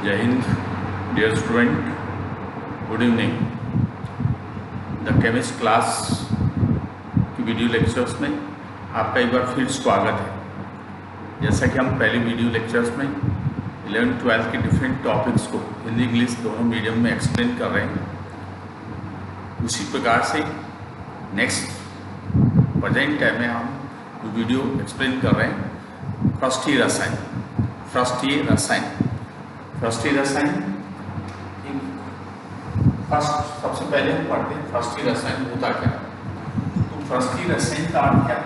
जय हिंद dear student, good evening. The chemist class की वीडियो लेक्चर्स में आपका एक बार फिर स्वागत है। जैसा कि हम पहले वीडियो लेक्चर्स में 11th-12th के डिफरेंट टॉपिक्स को हिंदी इंग्लिश दोनों मीडियम में एक्सप्लेन कर रहे हैं, उसी प्रकार से नेक्स्ट प्रेजेंट टाइम में हम वीडियो एक्सप्लेन कर रहे हैं फ्रस्टी रसायन। सबसे पहले हम पढ़ते हैं फ्रस्टी रसायन होता क्या। तो फ्रस्टी रसायन का अर्थ क्या है?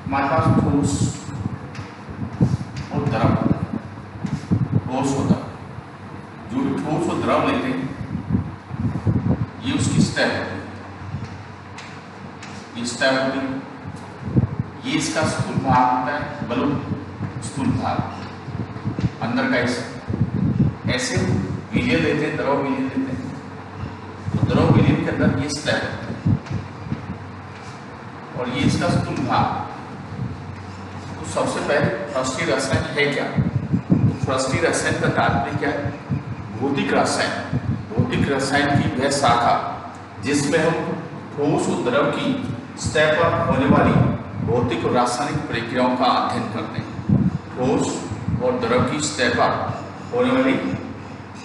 हमारे पास ठोस और द्रव होता है। ठोस होता है, जो भी ठोस और द्रव लेते हैं ये उसकी स्टेप होती है। ये स्टेप होती है, ये इसका स्थूल भाग होता है, बलून स्थूल भाग अंदर का हिस्सा। ऐसे विलियन लेते हैं, द्रव विलियन लेते हैं, तो द्रव विलियन के अंदर ये स्टेप है और ये इसका स्थूल भाग। तो सबसे पहले फ्रस्टी रसायन है क्या? तो फ्रस्टी रसायन का तात्पर्य क्या है? भौतिक रसायन। भौतिक रसायन की वह शाखा जिसमें हम ठोस और द्रव की स्टेप पर होने वाली भौतिक और रासायनिक प्रक्रियाओं का अध्ययन करते हैं। ठोस और द्रव की स्टेप पर होने वाली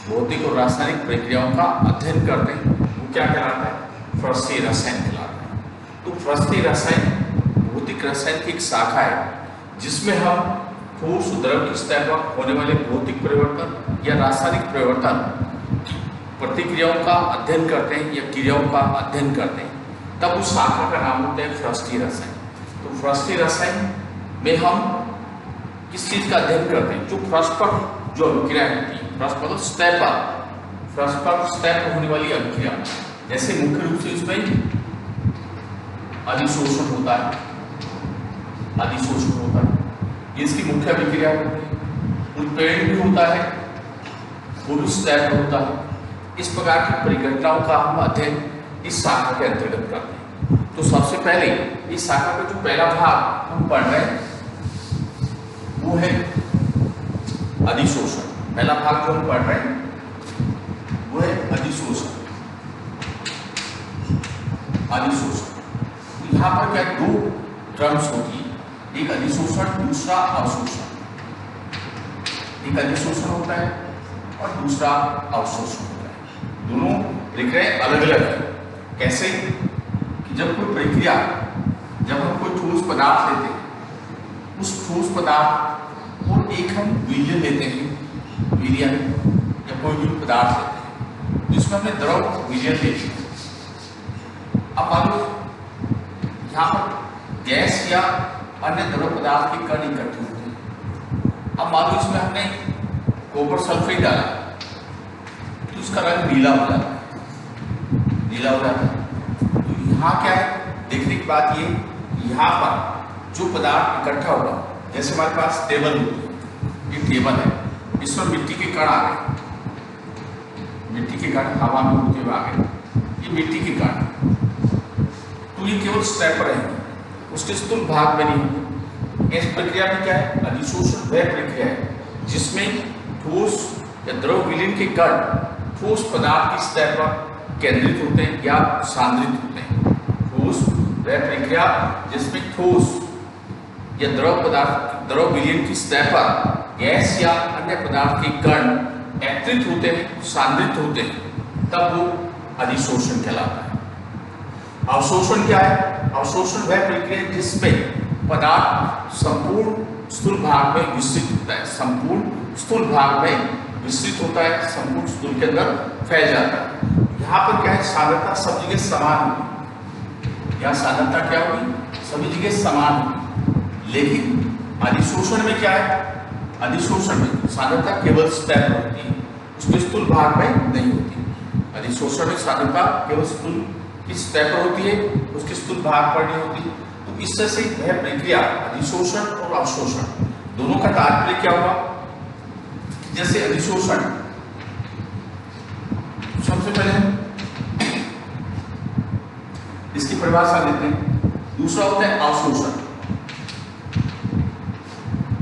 भौतिक और रासायनिक प्रक्रियाओं का अध्ययन करते हैं, वो क्या कहलाता है? फ्रस्टी रसायन कहलाता है। तो फ्रस्टी रसायन भौतिक रसायन की एक शाखा है जिसमें हम ठोस और द्रव की स्टेप पर होने वाले भौतिक परिवर्तन या रासायनिक परिवर्तन की प्रतिक्रियाओं का अध्ययन करते हैं या क्रियाओं का अध्ययन करते हैं। तब उस शाखा का नाम होता है फ्रस्टी रसायन। तो फ्रस्टी रसायन में हम किस चीज का अध्ययन करते हैं? जो फ्रस्ट पर जो अभिक्रिया होती है, फ्रस्ट पर स्टेप पर होने वाली अभिक्रिया। जैसे मुख्य रूप से इसमें अधिशोषण होता है, ये इसकी मुख्य अभिक्रिया होती है। उत्प्रेरण भी होता है, वो भी स्टेप होता है। इस प्रकार की परिघटनाओं का हम अध्ययन इस शाखा के अंतर्गत करते हैं। तो सबसे पहले इस शाखा का जो पहला भाग हम पढ़ रहे हैं वो है अधिशोषण। पहला भाग जो हम पढ़ रहे हैं वो है अधिशोषण। यहाँ पर क्या दो टर्म्स होती है, एक अधिशोषण, दूसरा अवशोषण। एक अधिशोषण होता है और दूसरा अवशोषण होता है। दोनों प्रक्रियाएं अलग अलग है। कैसे कि जब हम कोई ठोस पदार्थ लेते हैं, उस ठोस पदार्थ को एक हम विलियन लेते हैं, विलियन या कोई भी पदार्थ लेते हैं जिसमें हमने द्रव विलियन लेते हैं। अब मान लो यहाँ पर गैस या अन्य द्रव पदार्थ के कण इकट्ठे होते हैं। अब मान लो इसमें हमने कॉपर सल्फेट डाला तो इसका रंग नीला हो जाता है। तो यहाँ क्या है देखने की बात ये, यहाँ पर जो पदार्थ इकट्ठा होगा, जैसे हमारे पास टेबल होती है, ये टेबल है, इसमें मिट्टी के कण आ गए, मिट्टी के कण हवा में उड़ते हुए आ गए, ये मिट्टी के कण। तो ये केवल स्टेप रहेंगे, उसके स्थूल भाग में नहीं होंगे। इस प्रक्रिया में क्या है? अधिशोषण वह प्रक्रिया है जिसमें ठोस या द्रव विलीन के कण ठोस पदार्थ की स्टेप पर केंद्रित होते हैं या सांद्रित होते हैं। ठोस वह प्रक्रिया जिसमें ठोस या द्रव विलीन की स्टेप पर गैस या अन्य पदार्थ के कण एकत्रित होते हैं, सांद्रित होते हैं, तब वो अधिशोषण कहलाता है। अवशोषण क्या है? अवशोषण वह प्रक्रिया जिसमें पदार्थ संपूर्ण स्थूल भाग में विस्तृत होता है, संपूर्ण स्थूल के अंदर फैल जाता है। यहाँ पर क्या है? सांद्रता सब जगह समान होगी। यहाँ सांद्रता क्या होगी? सभी जगह समान होगी। लेकिन अधिशोषण में क्या है? अधिशोषण में सांद्रता केवल स्टेप होती है, उसके स्थूल भाग में नहीं होती। अधिशोषण में सांद्रता केवल स्थूल की स्टेप पर होती है, उसके स्थूल भाग पर नहीं होती। तो इससे से यह प्रक्रिया अधिशोषण और अवशोषण दोनों का तात्पर्य क्या होगा? जैसे अधिशोषण, सबसे पहले हम इसकी परिभाषा लेते हैं। दूसरा होता है अवशोषण।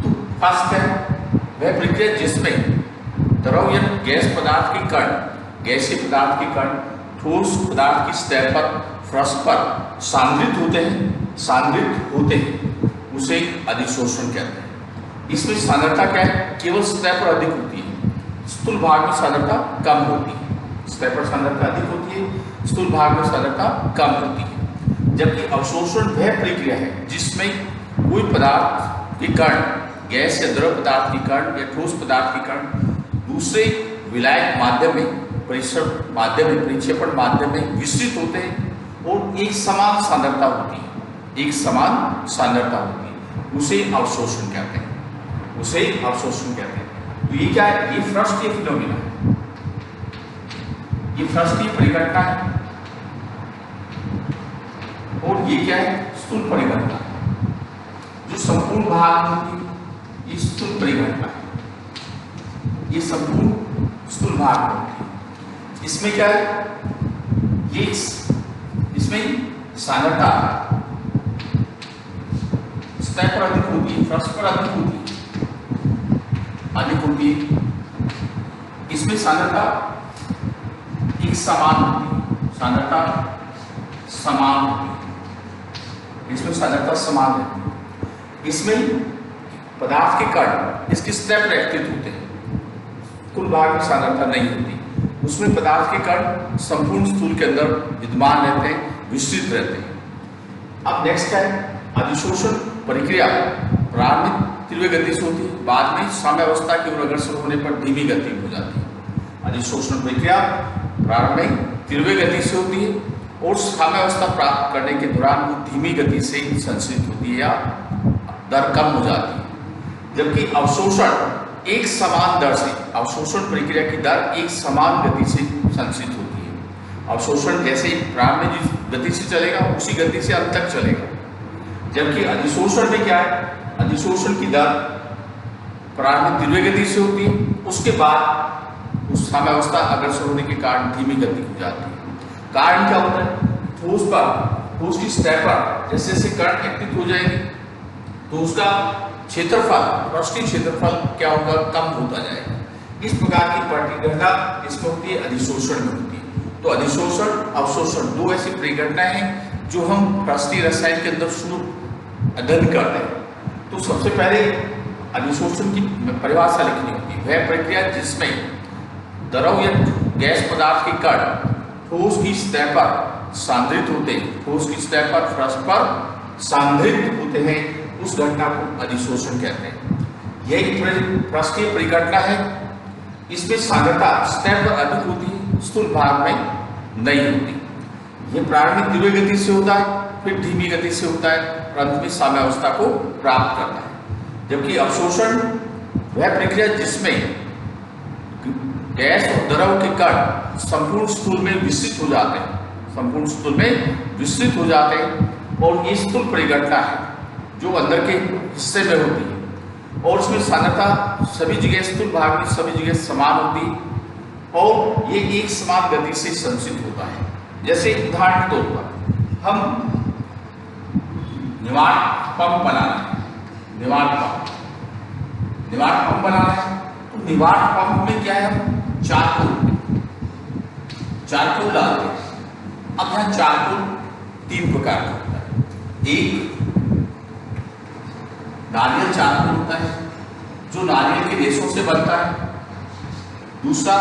तो फर्स्ट है वह प्रक्रिया जिसमें द्रव या गैस पदार्थ के कण, गैसीय पदार्थ के कण ठोस पदार्थ की सतह पर, फर्श पर सांद्रित होते हैं, उसे अधिशोषण कहते हैं। इसमें सांद्रता क्या है? केवल सतह पर अधिक होती है, स्थूल भाग में सांद्रता कम होती है। सतह पर सांद्रता अधिक होती है, स्थूल भाग में सांद्रता कम होती है। जबकि अवशोषण वह प्रक्रिया है जिसमें कोई पदार्थ के कण, गैस या द्रव पदार्थ के कण या ठोस पदार्थ के कण दूसरे विलायक माध्यम में, परिसर माध्यम में, परिक्षेपण माध्यम में विस्तृत होते हैं और एक समान सांद्रता होती है, एक समान सांद्रता होती है, उसे अवशोषण कहते हैं, उसे अवशोषण कहते हैं। तो ये क्या है? ये फ्रस्टीय फिनोमिना है, ये फ्रस्टीय परिघटना है। और ये क्या है? स्थूल परिघटना, जो संपूर्ण भाग में होती है, ये स्थूल परिघटना है, ये संपूर्ण स्थूल भाग में होती है। इसमें क्या है? ये इसमें सांद्रता सतह पर अधिक होती है, फर्श पर अधिक होती है। इसमें सांद्रता एक समान होती है, सांद्रता समान होती है, इसमें सांद्रता समान रहती है। इसमें पदार्थ के कण इसकी सतह पर स्थित होते हैं, कुल भाग में सांद्रता नहीं होती। उसमें पदार्थ के कण संपूर्ण स्थूल के अंदर विद्यमान रहते हैं, विस्तृत रहते हैं। अब नेक्स्ट क्या है? अधिशोषण प्रक्रिया प्रारंभ में तीव्र गति से होती है, बाद में साम्यावस्था की ओर अग्रसर होने पर धीमी गति हो जाती है। अधिशोषण प्रक्रिया प्रारंभ में तीव्र गति से होती है और साम्यावस्था प्राप्त करने के दौरान वो धीमी गति से संचरित होती है या दर कम हो जाती है। जबकि अवशोषण एक समान दर से, अवशोषण प्रक्रिया की दर एक समान गति से संचरित होती है। अवशोषण जैसे प्रारंभ में जिस गति से चलेगा उसी गति से अंत तक चलेगा। जबकि अधिशोषण में क्या है? अधिशोषण की दर प्रारंभ में तीव्र गति से होती है, उसके बाद उस साम्यावस्था अग्रसर होने के कारण धीमी गति हो जाती है। कारण क्या होता है? ठोस की सतह पर जैसे जैसे कण एक्टिव हो जाएंगे तो उसका क्षेत्रफल, पृष्ठीय क्षेत्रफल क्या होगा? कम होता जाएगा। इस प्रकार की प्रतिघटना इसमें होती है, अधिशोषण में होती है। तो अधिशोषण, अवशोषण दो ऐसी परिघटनाएं हैं जो हम पृष्ठीय रसायन के अंदर शुरू अध्ययन करते हैं। तो सबसे पहले अधिशोषण की परिभाषा लिखनी होती है, वह प्रक्रिया जिसमें द्रव या गैस पदार्थ के कण ठोस की सतह पर सांद्रित होते हैं, ठोस की सतह पर, फर्श पर सांद्रित होते हैं, उस घटना को अधिशोषण कहते हैं। यह एक पृष्ठीय परिघटना है, इसमें सांद्रता सतह पर अधिक होती है, स्थूल भाग में नहीं होती। यह प्रारंभिक तीव्र गति से होता है, फिर धीमी गति से होता है और अंत में साम्यावस्था को प्राप्त करता है। जबकि अवशोषण वह प्रक्रिया जिसमें गैस और द्रव के कण संपूर्ण स्थूल में विस्तृत हो जाते हैं, संपूर्ण स्थूल में विस्तृत हो जाते हैं और ये स्थूल परिघटना है जो अंदर के हिस्से में होती है और उसमें सांद्रता सभी जगह, स्थूल भाग में सभी जगह समान होती है और ये एक समान गति से संचित होता है। जैसे उदाहरण के तौर पर हम निवाट पंप बनाना है, निवाट पंप बनाना है तो निवाट पंप में क्या है? हम चारकोल डालते हैं। अब यहाँ चारकोल तीन प्रकार का होता है। एक नारियल चारकोल होता है जो नारियल के रेशों से बनता है। दूसरा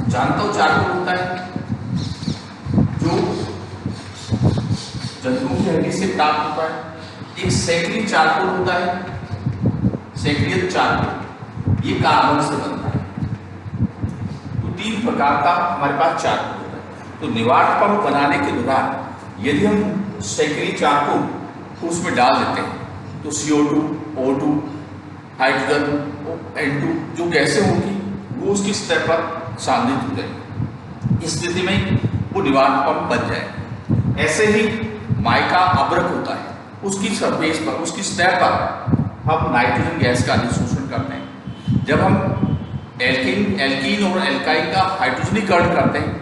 जानतो चारकोल होता है जो जंतुओं की हड्डी से प्राप्त होता है। एक सैकड़ी चारकोल होता है, सैकड़ियत चारकोल, ये कार्बन से बनता है। तो तीन प्रकार का हमारे पास चारकोल होता है। तो निवाट पंप बनाने के दौरान यदि हम सैकड़ी चारकोल को उसमें डाल देते हैं तो CO2, O2, हाइड्रोजन, N2 जो गैसें होंगी वो उसकी सतह पर सांद्रित हो जाएगी। इस स्थिति में वो निवाट पंप बन जाएगा। ऐसे ही माइका अब्रक होता है, उसकी सरफेस पर, उसकी सतह पर हम नाइट्रोजन गैस का अधिशोषण करते हैं। जब हम एल्कीन और एल्काइन का हाइड्रोजनीकरण करते हैं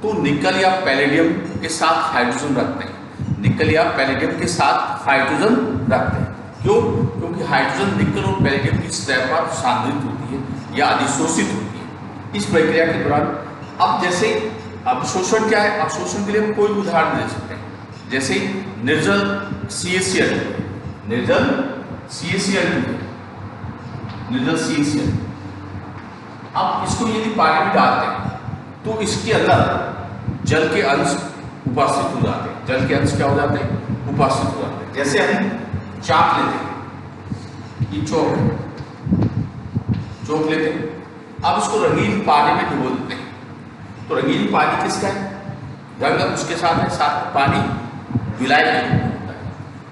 तो निकल या पैलेडियम के साथ हाइड्रोजन रखते हैं, निकल या पैलेडियम के साथ हाइड्रोजन रखते हैं। क्यों? क्योंकि हाइड्रोजन निकल और पैलेडियम की सतह पर सांद्रित होती है या अधिशोषित होती है। इस प्रक्रिया के दौरान अब जैसे अवशोषण क्या है, अवशोषण के लिए हम कोई उदाहरण दे सकते हैं, जैसे निर्जल CaCl, निर्जल CaCl, निर्जल CaCl। अब इसको यदि पानी में डालते हैं तो इसके अंदर जल के अंश उपस्थित हो जाते हैं। जल के अंश क्या हो जाते हैं? उपस्थित हो जाते हैं। जैसे हम चाक लेते हैं, ये चौक लेते हैं, अब इसको रंगीन पानी में डुबो देते हैं। तो रंगीन पानी किसका है? रंग उसके साथ है, साथ में पानी विलायक होता है।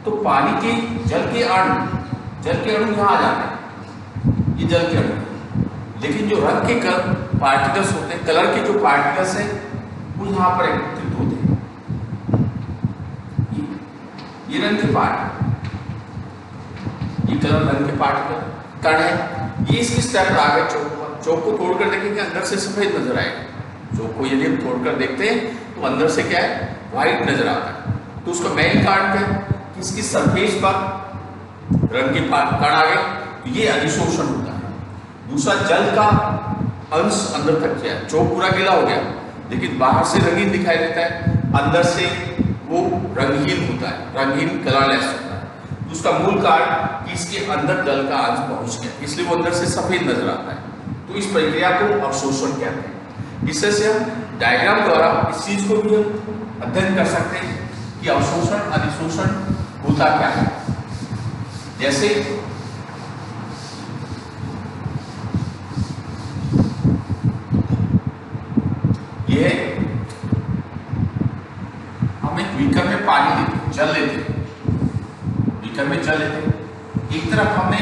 तो पानी के जल के अणु यहाँ आ जाते हैं, ये जल के अणु। लेकिन जो रंग के पार्टिकल्स होते हैं, कलर के जो पार्टिकल्स हैं, वो यहाँ पर एकत्रित होते हैं। ये रंग के पार्टिकल, ये कलर रंग के पार्टिकल कण है। ये इसकी स्टेप पर आ गए चौक को तोड़कर देखेंगे, अंदर से सफेद नजर आएगा। चौक को यदि हम तोड़कर देखते हैं तो अंदर से क्या है? व्हाइट नजर आता है। तो उसका मेन कारण क्या है कि इसकी सरफेस पर रंग के कण आ गए, तो ये अधिशोषण होता है। दूसरा, जल का अंश अंदर तक गया, चौक पूरा गीला हो गया, लेकिन बाहर से रंगीन दिखाई देता है, अंदर से वो रंगहीन होता है, रंगहीन कलरलेस होता है। उसका मूल कारण कि इसके अंदर जल का अंश पहुंच गया, इसलिए वो अंदर से सफेद नजर आता है। तो इस प्रक्रिया को अवशोषण कहते हैं। इससे से हम डायग्राम द्वारा इस चीज को भी हम अध्ययन कर सकते हैं कि अवशोषण अधिशोषण होता क्या है। जैसे यह हम एक बीकर में पानी लेते हैं, जल लेते हैं, बीकर में जल लेते हैं। एक तरफ हमने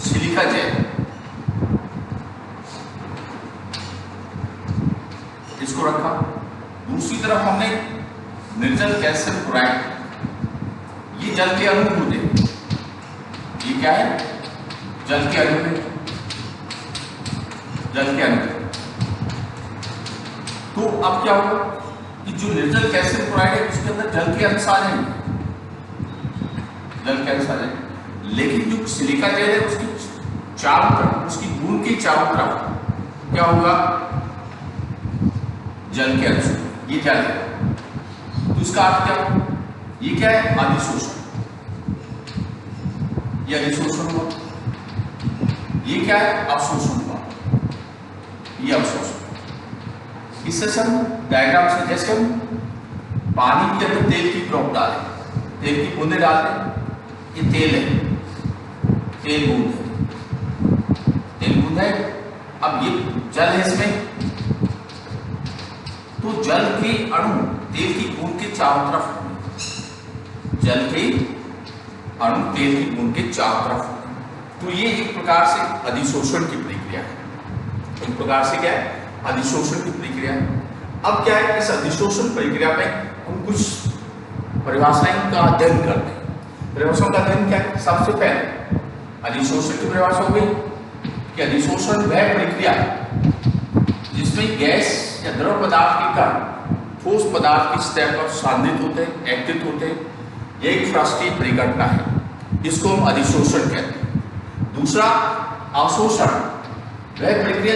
सिलिका जेल, इसको रखा, दूसरी तरफ हमने निर्जल कैल्शियम क्लोराइड, ये जल के अणु होते हैं। ये क्या है? जल के अणु है, जल के अणु। तो अब क्या होगा कि जो निर्जल कैल्शियम क्लोराइड है उसके अंदर जल के अंश आ जाएंगे, जल के अंश आ जाएंगे। लेकिन जो सिलिका जेल है उसकी चारों तरफ, उसकी बूंद के चारों तरफ क्या होगा? जल के अंश, ये जल है। तो इसका अर्थ क्या होगा? ये क्या है? अधिशोषण। ये अधिशोषण हुआ। ये क्या है? अवशोषण हुआ। ये अवशोषण। इससे हम डायग्राम से, जैसे हम पानी के अंदर तेल की ड्रॉप डालें, तेल की बूंदे डालते हैं, ये तेल है, तेल बूंद है, तेल बूंद है। अब ये जल है इसमें, तो जल के अणु तेल की बूंद के चारों तरफ होंगे, जल के अणु तेल की बूंद के चारों तरफ होंगे। तो ये एक प्रकार से अधिशोषण की प्रक्रिया है। एक प्रकार से क्या है? अधिशोषण की प्रक्रिया। अब क्या है? इस अधिशोषण प्रक्रिया में हम कुछ परिभाषाएं का अध्ययन करते हैं। परिभाषाओं का अध्ययन क्या है? सबसे पहले अधिशोषण की परिभाषा हो गई कि अधिशोषण वह प्रक्रिया जिसमें गैस या द्रव पदार्थ के कण ठोस पदार्थ की सतह पर सांद्रित होते हैं, एक्टिव होते हैं। यह एक फ्रस्टीय परिघटना है, इसको हम अधिशोषण कहते हैं। दूसरा, अवशोषण वह प्रक्रिया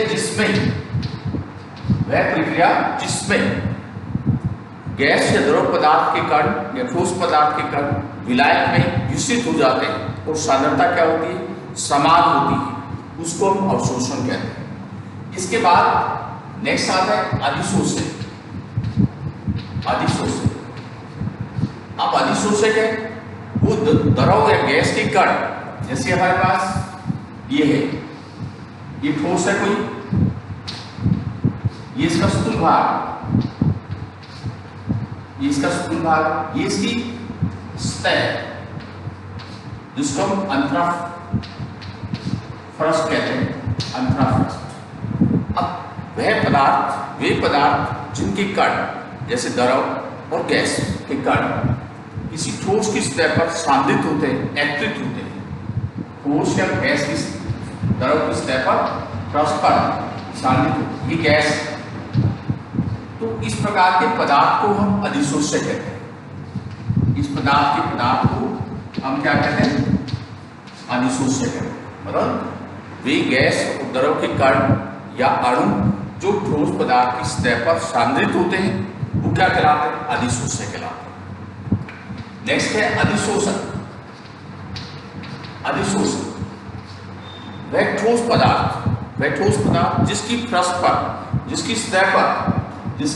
जिसमें गैस या द्रव पदार्थ के कण या ठोस पदार्थ के कण विलायक में विकसित हो जाते हैं और सांद्रता क्या होती है? समान होती है, उसको हम अवशोषण कहते हैं। इसके बाद नेक्स्ट आता है अधिशोषण। अधिशोषण, अब अधिशोषक है वो द्रव या गैस के कण, जैसे हमारे पास ये है, ये ठोस है कोई, ये इसका स्थूल भाग, ये इसका स्थूल भाग, ये इसकी सतह जिसको हम अंतराफ्रस्ट कहते हैं, अंतराफ्रस्ट। अब वे पदार्थ जिनके कण जैसे द्रव और गैस के कण किसी ठोस की सतह पर सांद्रित होते हैं, एक्टिव होते हैं। ठोस या गैस की द्रव की सतह पर पृष्ठ पर सांद्रित होते हैं, ये गैस। तो इस प्रकार के पदार्थ को हम अधिशोषक कहते हैं। इस पदार्थ को हम क्या कहते हैं? अधिशोषक कहते हैं। मतलब वे गैस और द्रव के कण या अणु जो ठोस पदार्थ की सतह पर सांद्रित होते हैं वो क्या कहलाते हैं? अधिशोषक कहलाते हैं। नेक्स्ट है अधिशोषण। अधिशोषण वह ठोस पदार्थ जिसकी पृष्ठ पर, जिसकी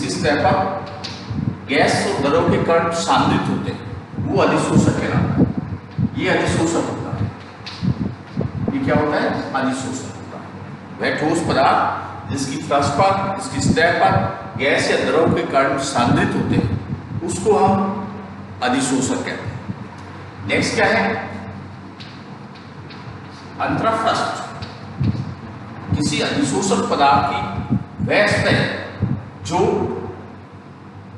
सतह पर गैस और द्रव के कण सांद्रित होते हैं वो अधिशोषक कहलाता है। ये अधिशोषक होता है। ये क्या होता है? अधिशोषक होता है। वह ठोस पदार्थ जिसकी पृष्ठ पर, जिसकी सतह पर गैस या द्रव के कण सांद्रित होते हैं उसको हम अधिशोषक कहते हैं। नेक्स्ट क्या है? अंतरापृष्ठ। किसी अधिशोषक पदार्थ की वह सतह जो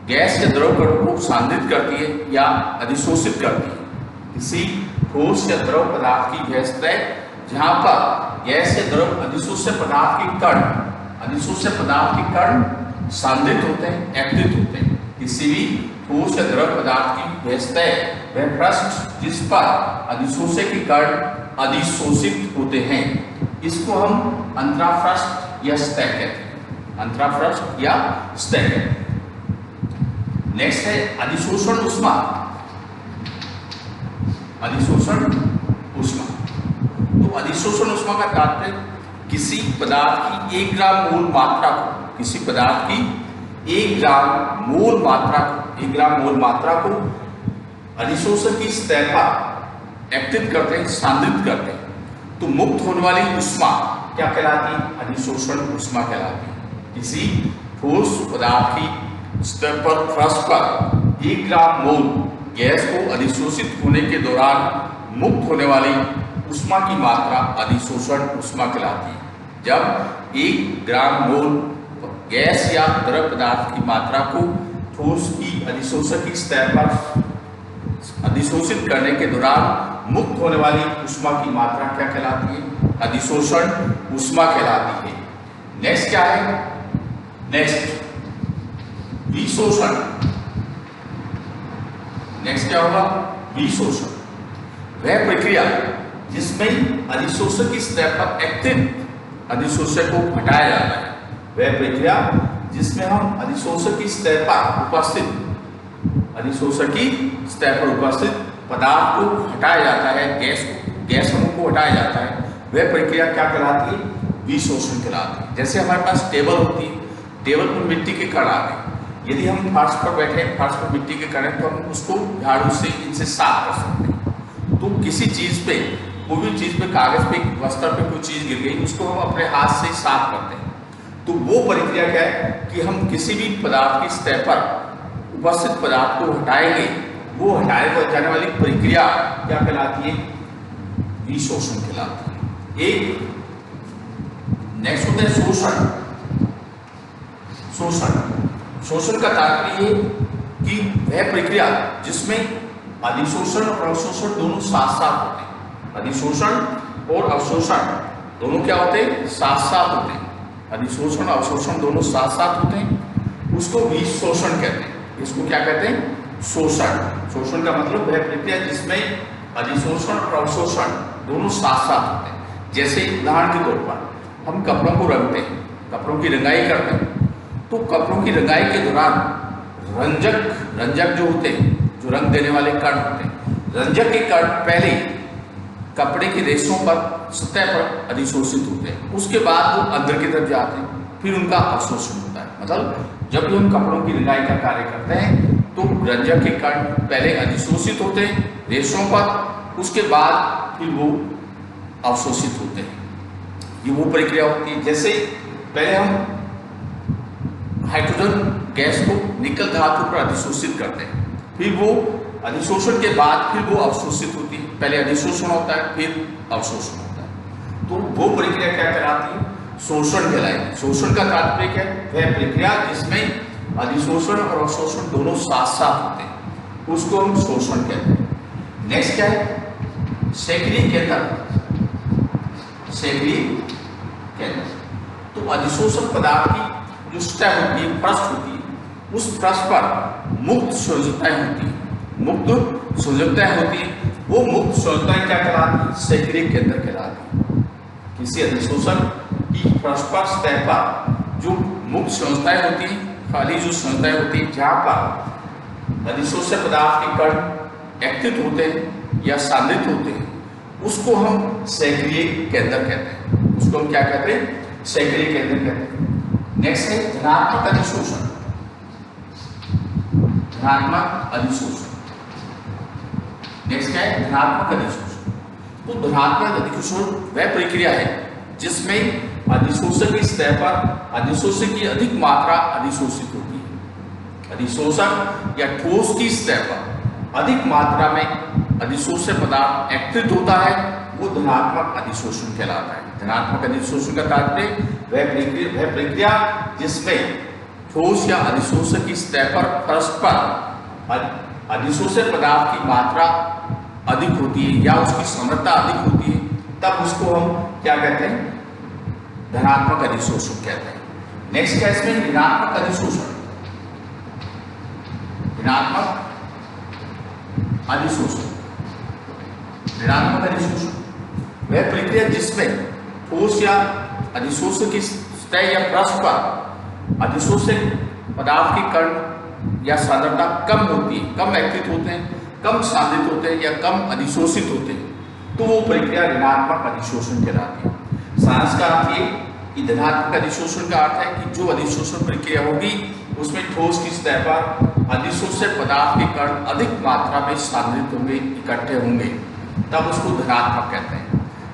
गैस या द्रव कणों को सांद्रित करती है या अधिशोषित करती है। किसी ठोस या द्रव पदार्थ की वह सतह जहां पर गैस या द्रव अधिशोष्य पदार्थ के कण सांद्रित होते हैं, एक्टिव होते हैं। किसी भी ठोस या द्रव पदार्थ की वह सतह, वह पृष्ठ जिस पर अधिशोष्य के कण अधिशोषित होते हैं, इसको हम अंतरापृष्ठ या सतह कहते हैं। अंतरापृष्ठ या सतह कहते हैं। नेक्स्ट है अधिशोषण ऊष्मा। अधिशोषण ऊष्मा। तो अधिशोषण ऊष्मा का तात्पर्य किसी पदार्थ की 1 ग्राम मोल मात्रा को, किसी पदार्थ की 1 ग्राम मोल मात्रा को अधिशोषक की सतह पर एक्टिव करते हैं, सांद्रित करते हैं, तो मुक्त होने वाली ऊष्मा क्या कहलाती है? अधिशोषण ऊष्मा कहलाती है। किसी ठोस पदार्थ की सतह पर, पृष्ठ पर 1 ग्राम मोल गैस को अधिशोषित होने के दौरान मुक्त होने वाली ऊष्मा की मात्रा अधिशोषण ऊष्मा कहलाती है। जब 1 ग्राम मोल गैस या द्रव पदार्थ की मात्रा को ठोस की अधिशोषक की सतह पर अधिशोषित करने के दौरान मुक्त होने वाली ऊष्मा की मात्रा क्या कहलाती है? अधिशोषण ऊष्मा कहलाती है। नेक्स्ट क्या है? नेक्स्ट विशोषण। नेक्स्ट क्या होगा? विशोषण। वह प्रक्रिया जिसमें अधिशोषक की सतह पर एक्टिव अधिशोषक को हटाया जाता है। वह प्रक्रिया जिसमें हम अधिशोषक की सतह पर उपस्थित पदार्थ को हटाया जाता है, गैस अणु को हटाया जाता है, वह प्रक्रिया क्या कहलाती है? विशोषण कहलाती है। जैसे हमारे पास टेबल होती है, टेबल पर मिट्टी के कण आ गए, यदि हम फर्श पर बैठे, फर्श पर मिट्टी के कण तो हम उसको झाड़ू से इनसे साफ कर सकते हैं। तो किसी चीज पे, कोई भी चीज पे, कागज पे, वस्त्र पे कोई चीज गिर गई, उसको हम अपने हाथ से साफ करते हैं। तो वो प्रक्रिया क्या है कि हम किसी भी पदार्थ की सतह पर उपस्थित पदार्थ को हटाएंगे, वो हटाए जाने वाली प्रक्रिया क्या कहलाती है? विशोषण कहलाती है। एक नेक्स्ट होता है शोषण। शोषण का तात्पर्य कि वह प्रक्रिया जिसमें अधिशोषण और अवशोषण दोनों साथ साथ होते हैं। अधिशोषण और अवशोषण दोनों क्या होते हैं? साथ साथ होते हैं। अधिशोषण अवशोषण दोनों साथ साथ होते हैं, उसको विशोषण कहते हैं। इसको क्या कहते हैं? शोषण। शोषण का मतलब वह प्रक्रिया जिसमें अधिशोषण और अवशोषण दोनों साथ साथ होते हैं। जैसे उदाहरण के तौर पर हम कपड़ों को रंगते हैं, कपड़ों की रंगाई करते हैं, तो कपड़ों की रंगाई के दौरान रंजक जो होते हैं, जो रंग देने वाले कण होते हैं, रंजक के कण पहले कपड़े के रेशों पर, सतह पर अधिशोषित होते हैं, उसके बाद वो अंदर की तरफ जाते हैं, फिर उनका अवशोषण होता है। मतलब जब भी हम कपड़ों की रंगाई का कार्य करते हैं तो रंजक के कण पहले अधिशोषित होते हैं रेशों पर, उसके बाद फिर वो अवशोषित होते हैं। ये वो प्रक्रिया होती है। जैसे पहले हम हाइड्रोजन गैस को निकल धातु पर अधिशोषित करते हैं, फिर वो अधिशोषण के बाद फिर वो अवशोषित होती है। पहले अधिशोषण होता है, फिर अवशोषण होता है। तो वो प्रक्रिया क्या कहलाती है? शोषण कहलाएगी। शोषण का तात्पर्य क्या है? वह प्रक्रिया जिसमें अधिशोषण और अवशोषण दोनों साथ साथ होते हैं, उसको हम शोषण कहते हैं। नेक्स्ट क्या है? सक्रिय केंद्र। सक्रिय केंद्र तो अधिशोषक पदार्थ की जो सतह होती है, पृष्ठ होती है, उस पृष्ठ पर मुक्त संयोजकताएं होती है। मुक्त संयोजकताएं होती है, वो मुक्त संयोजकताएं क्या कहलाती है? सक्रिय केंद्र कहलाती है। इसी अधिशोषण की परस्पर सतह पर जो मुक्त संस्थाएं होती हैं, खाली जो संस्थाएं होती हैं जहाँ पर अधिशोषित पदार्थ के कण एक्टिव होते हैं या सांद्रित होते हैं, उसको हम सक्रिय केंद्र कहते हैं। उसको हम क्या कहते हैं? सक्रिय केंद्र कहते हैं। नेक्स्ट है धनात्मक अधिशोषण। धनात्मक अधिशोषण नेक्स्ट क्या है? धनात्मक अधिशोषण। तो धनात्मक अधिशोषण वह प्रक्रिया है जिसमें अधिशोषक की सतह पर अधिशोषक की अधिक मात्रा अधिशोषित होती है। अधिशोषक या ठोस की सतह पर अधिक मात्रा में अधिशोषित पदार्थ एक्टिव होता है, वो धनात्मक अधिशोषण कहलाता है। धनात्मक अधिशोषण का तात्पर्य वह प्रक्रिया जिसमें ठोस या अधिशोषक की सतह पर परस्पर अधिशोषित पदार्थ की मात्रा अधिक होती है या उसकी सांद्रता अधिक होती है, तब उसको हम क्या कहते हैं? धनात्मक अधिशोषण कहते हैं। नेक्स्ट केस में ऋणात्मक अधिशोषण। ऋणात्मक अधिशोषण ऋणात्मक अधिशोषण वह प्रक्रिया जिसमें ठोस या अधिशोषक की सतह या परस्पर अधिशोषित पदार्थ के कण या सांद्रता कम होती है, कम एक्टिव होते हैं, कम सांद्रित होते हैं या कम अधिशोषित होते हैं, तो वो प्रक्रिया ऋणात्मक अधिशोषण कहलाती है। सारांश का अर्थ ये कि धनात्मक अधिशोषण का अर्थ है कि जो अधिशोषण प्रक्रिया होगी उसमें ठोस की सतह पर अधिशोषित पदार्थ के कण अधिक मात्रा में सांद्रित होंगे, इकट्ठे होंगे, तब उसको धनात्मक कहते हैं।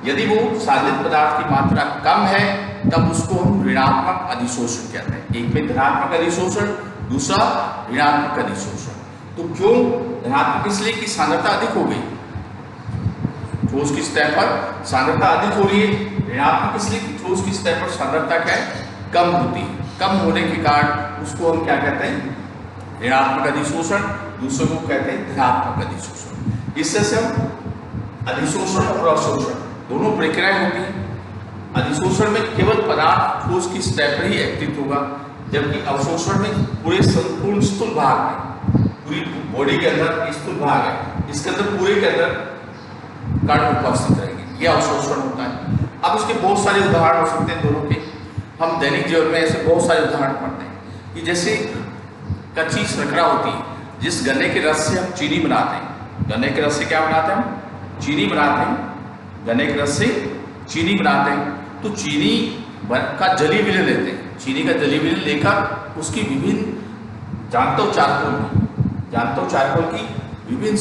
यदि वो सांद्रित पदार्थ की मात्रा कम है तब उसको हम ऋणात्मक अधिशोषण कहते हैं। एक में धनात्मक अधिशोषण, दूसरा ऋणात्मक अधिशोषण। तो क्यों धनात्मक? इसलिए कि सांद्रता अधिक हो गई, ठोस की सतह पर सांद्रता अधिक हो रही है। ऋणात्मक इसलिए कि ठोस की सतह पर सांद्रता क्या है? कम होती है। कम होने के कारण उसको हम क्या कहते हैं? ऋणात्मक अधिशोषण। दूसरे को कहते हैं धनात्मक अधिशोषण। इससे से हम अधिशोषण और अवशोषण दोनों प्रक्रियाएं होती हैं। अधिशोषण में केवल पदार्थ ठोस की सतह पर ही एक्टिव होगा, जबकि अवशोषण में पूरे संपूर्ण स्थूल भाग में, पूरी बॉडी के अंदर स्थूल भाग है, इसके अंदर पूरे के अंदर कण उपस्थित रहेंगे। यह अवशोषण होता है। अब इसके बहुत सारे उदाहरण हो सकते हैं दोनों के। हम दैनिक जीवन में ऐसे बहुत सारे उदाहरण पढ़ते हैं कि जैसे कच्ची शर्करा होती है, जिस गन्ने के रस से हम चीनी बनाते हैं। गन्ने के रस से क्या बनाते हैं? हम चीनी बनाते हैं। गन्ने के रस से चीनी बनाते हैं। तो चीनी का जलीय विलयन लेते हैं। चीनी का जलीय विलयन लेकर उसकी विभिन्न चारकोल की विभिन्न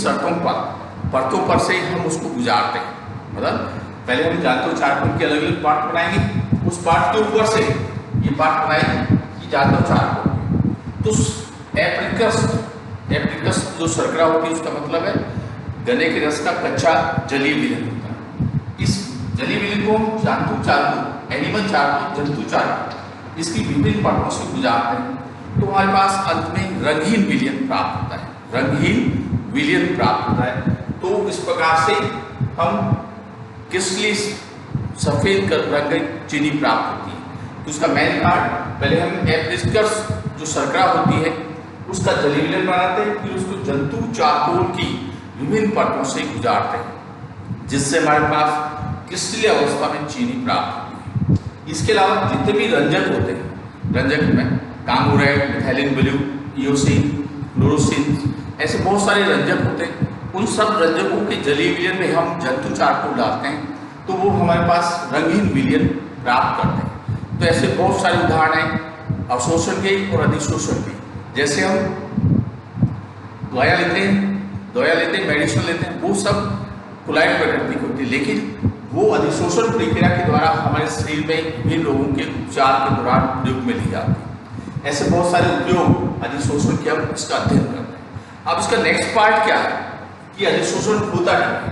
परतों पर से हम उसको गुजारते हैं। मतलब पहले हम चारकोल के अलग अलग पार्ट बनाएंगे, उस पार्ट के ऊपर से ये पार्ट बनाएंगे कि चारकोल। तो एप्रिकस जो शर्करा होती है उसका मतलब है गन्ने के रस का कच्चा जलीय विलयन होता है। इस जलीय विलयन को हम एनिमल चारकोल, जंतु चारकोल, इसकी विभिन्न परतों से गुजारते हैं। तो हमारे पास अंत में रंगहीन विलयन प्राप्त होता है। रंगहीन विलयन प्राप्त होता है। तो इस प्रकार से हम किसलिए सफेद रंग की चीनी प्राप्त होती है। तो उसका मेन पार्ट पहले हम एप्रिकस जो शर्करा होती है उसका जलीय विलयन बनाते हैं, फिर उसको जंतु चारकोल की विभिन्न परतों से गुजारते हैं, जिससे हमारे पास क्रिस्टलीय अवस्था में चीनी प्राप्त होती है। इसके अलावा जितने भी रंजक होते हैं, रंजक में कांगोरेट, मिथाइलिन ब्लू, इयोसिन, फ्लोरोसिन, ऐसे बहुत सारे रंजक होते हैं। उन सब रंजकों के जलीय विलयन में हम जंतु चारकोल डालते हैं तो वो हमारे पास रंगीन विलयन प्राप्त करते हैं। तो ऐसे बहुत सारे उदाहरण हैं अवशोषण के और अधिशोषण के। जैसे हम दवाया लेते हैं, मेडिसिन लेते हैं, वो सब कुलाइड प्रकृति की होती है, लेकिन वो अधिशोषण प्रक्रिया के द्वारा हमारे शरीर में विभिन्न रोगों के उपचार के दौरान प्रयोग में ली जाती है। ऐसे बहुत सारे उपयोग अधिशोषण के हम इसका अध्ययन करते हैं। अब इसका नेक्स्ट पार्ट क्या है कि अधिशोषण होता क्यों है?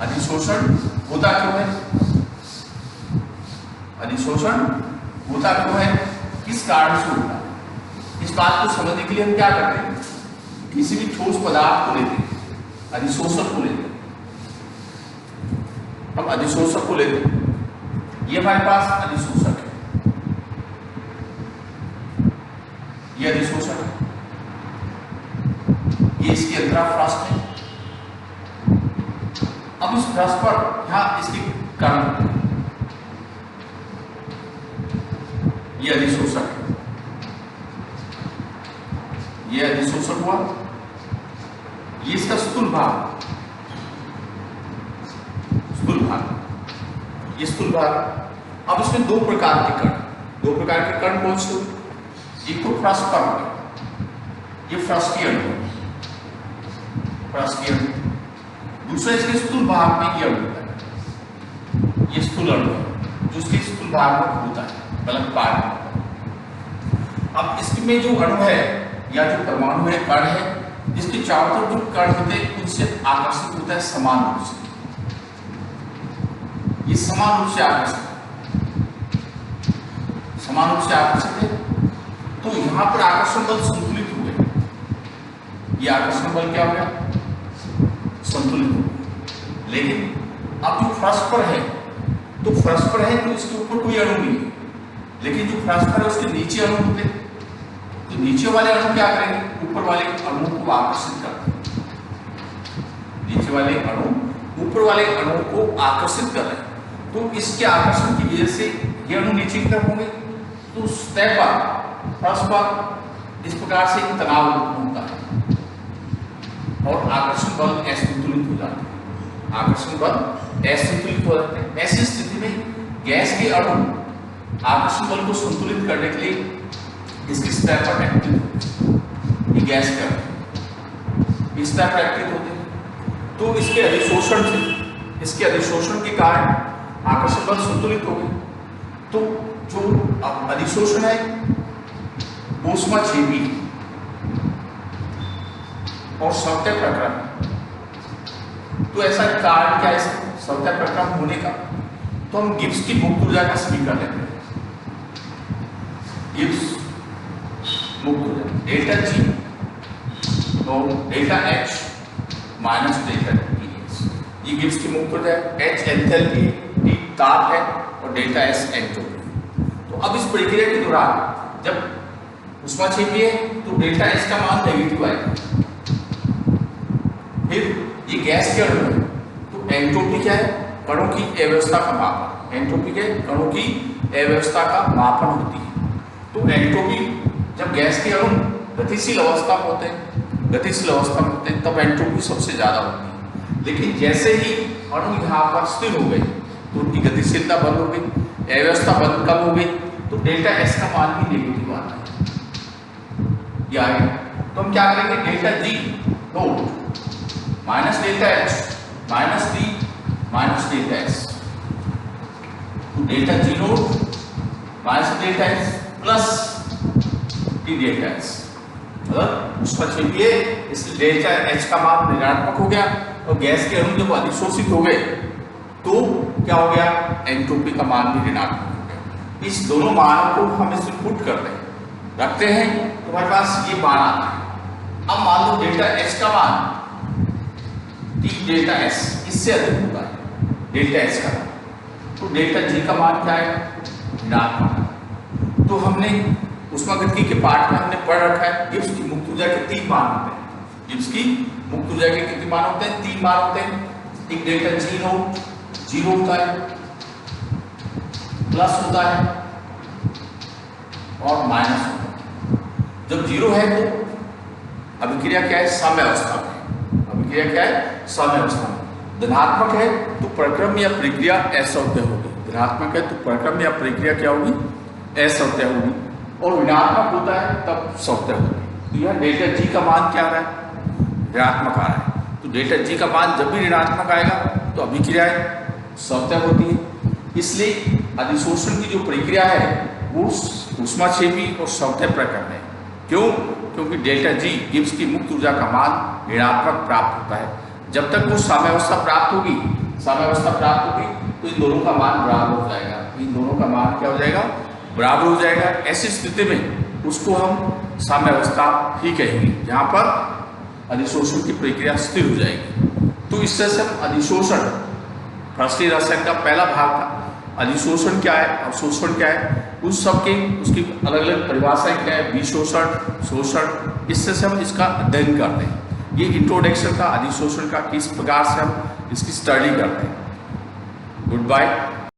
अधिशोषण होता क्यों है? अधिशोषण होता क्यों है? किस कारण से होता है? इस बात को समझने के लिए हम क्या करते हैं? किसी भी ठोस पदार्थ को लेते हैं, अधिशोषक को लेते हैं। हम अधिशोषक को लेते हैं। ये हमारे पास अधिशोषक है, ये अधिशोषक है, ये इसकी अंतराफ्रास्ट है। अब इस फ्रास्ट पर यहाँ इसके कण होते हैं। ये अधिशोषण है, ये अधिशोषण हुआ, ये इसका स्थूल भाग, स्थूल भाग, ये स्थूल भाग। अब इसमें दो प्रकार के कण कौन से? एक तो फ्रस्पर हो गया, ये फ्रस्टियन हो, फ्रस्टियन। दूसरा इसके स्थूल भाग में ये अणु होता है, ये स्थूल अणु है जो इसके स्थूल भाग में होता है, गलत पार्ट में। अब इसमें जो अणु है या जो परमाणु है, कण है, जिसके चारों तरफ जो कण होते हैं उनसे आकर्षित होता है समान रूप से, ये समान रूप से आकर्षित है। तो यहां पर आकर्षण बल संतुलित हो गए, ये आकर्षण बल क्या हो गया? संतुलित हो गया। लेकिन अब जो फ्रस्पर है, तो फ्रस्पर है तो इसके ऊपर कोई अणु नहीं है, लेकिन जो फ्रस्पर है उसके नीचे अणु होते हैं, तो नीचे वाले अणु क्या करेंगे? ऊपर वाले अणु को आकर्षित करते हैं, नीचे वाले अणु ऊपर वाले अणु को आकर्षित कर रहे हैं। तो इसके आकर्षण की वजह से ये अणु नीचे की तरफ होंगे, तो सतह पर, फर्श पर इस प्रकार से तनाव होता है और आकर्षण बल असंतुलित हो जाते हैं, आकर्षण बल असंतुलित हो जाते हैं। ऐसी स्थिति में गैस के अणु आकर्षण बल को संतुलित करने के लिए इसकी सतह पर एक्टिव होते हैं, ये गैस के अणु इस तरह पर एक्टिव होते हैं। तो इसके अधिशोषण से, इसके अधिशोषण के कारण आकर्षण बल संतुलित हो गए। तो जो अधिशोषण है ऊष्माक्षेपी और सवतः प्रक्रम, तो ऐसा कारण क्या है सवतः प्रक्रम होने का? तो हम गिब्स की मुक्त ऊर्जा का समीकरण लेते हैं, गिब्स मुक्त ऊर्जा डेल्टा जी तो delta H minus delta T H, ये गिब्स की मुक्त ऊर्जा है। एच एंथैल्पी, टी ताप है और डेल्टा एस एंट्रोपी। तो अब इस प्रक्रिया के दौरान जब ऊष्माक्षेपी है तो डेल्टा एस का मान नेगेटिव आएगा। फिर ये गैस के अणु है तो एंट्रोपी क्या है? कणों की अव्यवस्था का मापन, एंट्रोपी के कणों की अव्यवस्था का मापन होती है। तो एंट्रोपी जब गैस के अणु गतिशील अवस्था में होते हैं, तब एंट्रोपी सबसे ज्यादा होती है। लेकिन जैसे ही अणु यहाँ पर स्थिर हो गए तो उनकी गतिशीलता बंद हो गई, अव्यवस्था बंद कम हो गई, तो डेल्टा एस का मान भी नेगेटिव आता है। ये आ गया। तो हम क्या करेंगे? Delta G naught minus delta H minus T minus delta S, तो delta G naught minus delta S plus T delta S, मतलब ऊष्माक्षेपी है इसलिए डेल्टा एच का मान ऋणात्मक हो गया और गैस के अणु जब अधिशोषित हो गए तो क्या हो गया? एंट्रोपी का मान भी ऋणात्मक हो गया। इस दोनों मानों को हम इसमें पुट रखते हैं तो हमारे पास ये मान आता है। अब मान लो डेल्टा एच का मान टी डेल्टा एस इससे अधिक होता है, डेल्टा एच का, तो डेल्टा जी का मान क्या है? ऋणात्मक। तो हमने ऊष्मागतिकी के पाठ में हमने पढ़ रखा है गिब्स की मुक्त ऊर्जा के 3 मान होते हैं। गिब्स की मुक्त ऊर्जा के कितने मान होते हैं? 3 मान होते हैं। एक डेल्टा जी नोट 0 होता है, प्लस होता है और माइनस होता है। जब 0 है तो अभिक्रिया क्या है? साम्य अवस्था में। अभिक्रिया क्या है? साम्य अवस्था में। धनात्मक है तो प्रक्रम या प्रक्रिया असवतः होगी, धनात्मक है तो प्रक्रम या प्रक्रिया क्या होगी? असवतः होगी। और ऋणात्मक होता है तब सवतः होगी। तो यह डेल्टा जी का मान क्या आ रहा है? ऋणात्मक आ रहा है। तो डेल्टा जी का मान जब भी ऋणात्मक आएगा तो अभिक्रियाएं सवतः होती है। इसलिए अधिशोषण की जो प्रक्रिया है वो ऊष्माक्षेपी और सवतः प्रक्रम है। क्यों? क्योंकि डेल्टा जी गिब्स की मुक्त ऊर्जा का मान ऋणात्मक प्राप्त होता है। जब तक वो साम्यावस्था प्राप्त होगी तो इन दोनों का मान बराबर हो जाएगा। इन दोनों का मान क्या हो जाएगा? बराबर हो जाएगा। ऐसी स्थिति में उसको हम साम्यावस्था ही कहेंगे, जहां पर अधिशोषण की प्रक्रिया स्थिर हो जाएगी। तो इससे से हम अधिशोषण, फर्स्ट रसायन का पहला भाग था, अधिशोषण क्या है, अवशोषण क्या है, उस सब के उसकी अलग अलग परिभाषाएं क्या है, विशोषण, शोषण, इससे से हम इसका अध्ययन करते हैं। ये इंट्रोडक्शन का अधिशोषण का किस प्रकार से हम इसकी स्टडी करते हैं। Good bye.